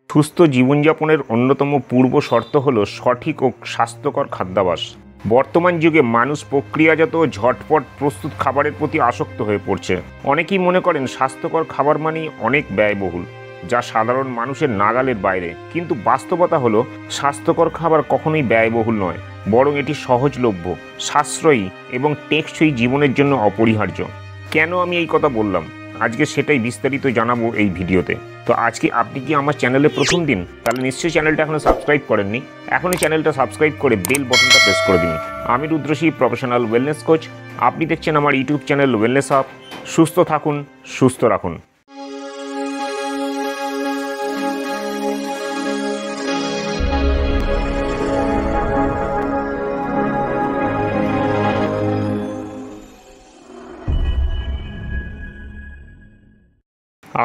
সুস্থ জীবনযাপনের অন্যতম পূর্ব শর্ত হলো সঠিক ও স্বাস্থ্যকর খাদ্যাভ্যাস। বর্তমান যুগে মানুষ প্রক্রিয়াজাত ও ঝটপট প্রস্তুত খাবারের প্রতি আসক্ত হয়ে পড়ছে। অনেকেই মনে করেন স্বাস্থ্যকর খাবার মানেই অনেক ব্যয়বহুল, যা সাধারণ মানুষের নাগালের বাইরে। কিন্তু বাস্তবতা হলো স্বাস্থ্যকর খাবার কখনোই ব্যয়বহুল নয়, বরং এটি সহজলভ্য, সাশ্রয়ী এবং টেকসই জীবনের জন্য অপরিহার্য। কেন আমি এই কথা বললাম, আজকে সেটাই বিস্তারিত জানাবো এই ভিডিওতে। তো আজকে আপনি কি আমার চ্যানেলে প্রথম দিন, তাহলে নিশ্চয়ই চ্যানেলটা এখনো সাবস্ক্রাইব করেননি। এখনই চ্যানেলটা সাবস্ক্রাইব করে বেল বাটনটা প্রেস করে দিন। আমি রুদ্রশী, প্রফেশনাল ওয়েলনেস কোচ। আপনি দেখছেন আমার ইউটিউব চ্যানেল ওয়েলনেস হাব। সুস্থ থাকুন, সুস্থ রাখুন।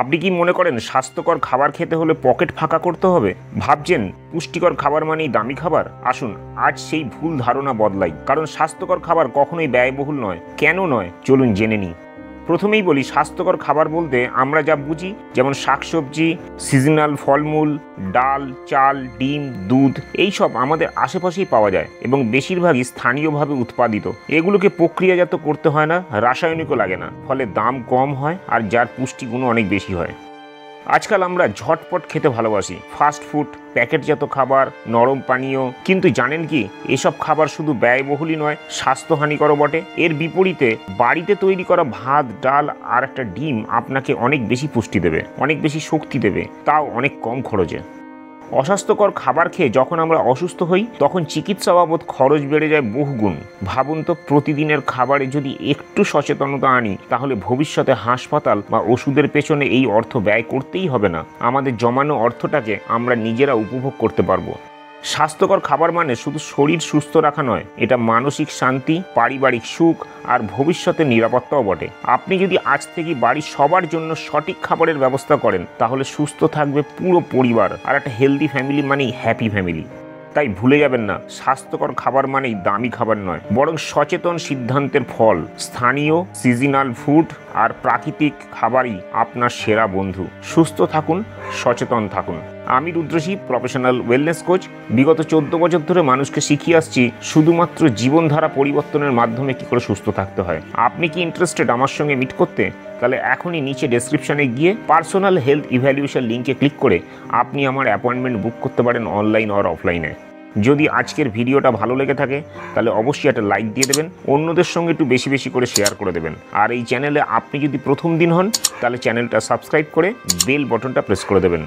আপনি কি মনে করেন স্বাস্থ্যকর খাবার খেতে হলে পকেট ফাঁকা করতে হবে? ভাবছেন পুষ্টিকর খাবার মানেই দামি খাবার? আসুন আজ সেই ভুল ধারণা বদলাই, কারণ স্বাস্থ্যকর খাবার কখনোই ব্যয়বহুল নয়। কেন নয়, চলুন জেনে নিই। প্রথমেই বলি, স্বাস্থ্যকর খাবার বলতে আমরা যা বুঝি, যেমন শাকসবজি, সিজনাল ফলমূল, ডাল, চাল, ডিম, দুধ, এইসব আমাদের আশেপাশেই পাওয়া যায় এবং বেশিরভাগই স্থানীয়ভাবে উৎপাদিত। এগুলোকে প্রক্রিয়াজাত করতে হয় না, রাসায়নিকও লাগে না, ফলে দাম কম হয় আর যার পুষ্টিগুণও অনেক বেশি হয়। আজকাল আমরা ঝটপট খেতে ভালোবাসি, ফাস্ট ফুড, প্যাকেটজাত খাবার, নরম পানীয়। কিন্তু জানেন কি, এসব খাবার শুধু ব্যয়বহুলই নয়, স্বাস্থ্যহানিকরও বটে। এর বিপরীতে বাড়িতে তৈরি করা ভাত, ডাল আর একটা ডিম আপনাকে অনেক বেশি পুষ্টি দেবে, অনেক বেশি শক্তি দেবে, তাও অনেক কম খরচে। অস্বাস্থ্যকর খাবার খেয়ে যখন আমরা অসুস্থ হই, তখন চিকিৎসা বাবদ খরচ বেড়ে যায় বহুগুণ। ভাবুন তো, প্রতিদিনের খাবারে যদি একটু সচেতনতা আনি, তাহলে ভবিষ্যতে হাসপাতাল বা ওষুধের পেছনে এই অর্থ ব্যয় করতেই হবে না। আমাদের জমানো অর্থটাকে আমরা নিজেরা উপভোগ করতে পারবো। স্বাস্থ্যকর খাবার মানে শুধু শরীর সুস্থ রাখা নয়, এটা মানসিক শান্তি, পারিবারিক সুখ আর ভবিষ্যতের নিরাপত্তাও বটে। আপনি যদি আজ থেকে বাড়ির সবার জন্য সঠিক খাবারের ব্যবস্থা করেন, তাহলে সুস্থ থাকবে পুরো পরিবার, আর একটা হেলদি ফ্যামিলি মানেই হ্যাপি ফ্যামিলি। তাই ভুলে যাবেন না, স্বাস্থ্যকর খাবার মানেই দামি খাবার নয়, বরং সচেতন সিদ্ধান্তের ফল। স্থানীয়, সিজনাল ফুড আর প্রাকৃতিক খাবারই আপনার সেরা বন্ধু। সুস্থ থাকুন, সচেতন থাকুন। আমি রুদ্রশী, প্রফেশনাল ওয়েলনেস কোচ। বিগত 14 বছর ধরে মানুষকে শিখিয়ে আসছি শুধুমাত্র জীবনধারা পরিবর্তনের মাধ্যমে কী করে সুস্থ থাকতে হয়। আপনি কি ইন্টারেস্টেড আমার সঙ্গে মিট করতে? তাহলে এখনই নিচে ডেসক্রিপশনে গিয়ে পার্সোনাল হেলথ ইভ্যালুয়েশন লিঙ্কে ক্লিক করে আপনি আমার অ্যাপয়েন্টমেন্ট বুক করতে পারেন, অনলাইন আর অফলাইনে। যদি আজকের ভিডিওটা ভালো লেগে থাকে, তাহলে অবশ্যই একটা লাইক দিয়ে দেবেন, অন্যদের সঙ্গে একটু বেশি বেশি করে শেয়ার করে দেবেন। আর এই চ্যানেলে আপনি যদি প্রথম দিন হন, তাহলে চ্যানেলটা সাবস্ক্রাইব করে বেল বাটনটা প্রেস করে দেবেন।